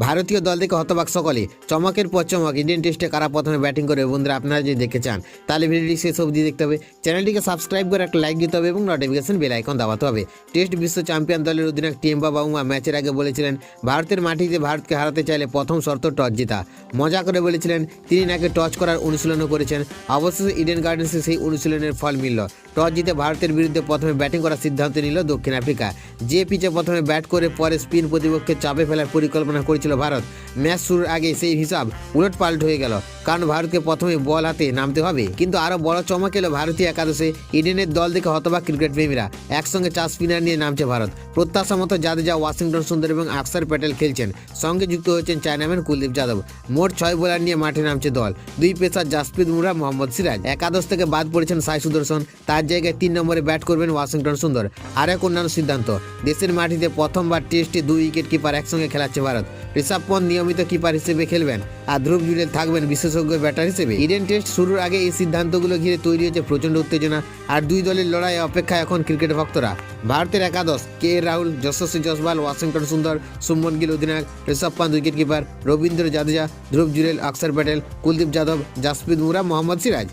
ভারতীয় দল থেকে হতবাক সকলে। চমকের পর চমক। ইন্ডিয়ান টেস্টে কারা প্রথমে ব্যাটিং করে বন্ধুরা, আপনারা যদি দেখতে চান তাহলে ভিডিওটি শেষ অবধি দেখতে হবে। চ্যানেলটিকে সাবস্ক্রাইব করে একটা লাইক দিতে হবে এবং নোটিফিকেশন বেল আইকন দাবাতে হবে। টেস্ট বিশ্ব চ্যাম্পিয়ন দলের অধিনায়ক টিএম্বা বাউমা ম্যাচের আগে বলেছিলেন, ভারতের মাটিতে ভারতকে হারাতে চাইলে প্রথম শর্ত টস জেতা। মজা করে বলেছিলেন তিনি নাকি টস করার অনুশীলনও করেছেন। অবশেষে ইডেন গার্ডেন্সে সেই অনুশীলনের ফল মিলল। টস জিতে ভারতের বিরুদ্ধে প্রথমে ব্যাটিং করার সিদ্ধান্ত নিল দক্ষিণ আফ্রিকা। যে পিচে প্রথমে ব্যাট করে পরে স্পিন প্রতিপক্ষকে চাপে ফেলার পরিকল্পনা করেছিল ভারত, ম্যাচ শুরুর আগে সেই হিসাব উলটপালট হয়ে গেল, কারণ ভারতকে প্রথমে বল হাতে নামতে হবে। কিন্তু আরও বড় চমক এলো ভারতীয় একাদশে। ইডেনের দল দেখে হতবাক ক্রিকেট প্রেমীরা। একসঙ্গে 4 স্পিনার নিয়ে নামছে ভারত। প্রত্যাশা মতো জাদেজা, ওয়াশিংটন সুন্দর এবং অক্ষর প্যাটেল খেলছেন। সঙ্গে যুক্ত হয়েছেন চায়নাম্যান কুলদীপ যাদব। মোট 6 বোলার নিয়ে মাঠে নামছে দল। 2 পেসার জাসপ্রীত বুমরাহ, মোহাম্মদ সিরাজ। একাদশ থেকে বাদ পড়েছেন সাই সুদর্শন। তার জায়গায় 3 নম্বরে ব্যাট করবেন ওয়াশিংটন সুন্দর। আর এক অন্যান্য সিদ্ধান্ত, দেশের মাটিতে প্রথমবার টেস্টে 2 উইকেট কিপার একসঙ্গে খেলাচ্ছে ভারত। ঋষভ পন্থ নিয়মিত কিপার হিসেবে খেলবেন আর ধ্রুব জুরেল থাকবেন বিশেষজ্ঞ ব্যাটার হিসেবে। ইডেন টেস্ট শুরুর আগে এই সিদ্ধান্তগুলো ঘিরে তৈরি হয়েছে প্রচণ্ড উত্তেজনা। আর দুই দলের লড়াই অপেক্ষায় এখন ক্রিকেট ভক্তরা। ভারতের একাদশ: কে রাহুল, যশস্বী জয়সওয়াল, ওয়াশিংটন সুন্দর, শুভমন গিল অধিনায়ক, ঋষভ পন্থ উইকেট কিপার, রবীন্দ্র জাদেজা, ধ্রুব জুরেল, অক্ষর প্যাটেল, কুলদীপ যাদব, জাসপ্রীত বুমরাহ, মোহাম্মদ সিরাজ।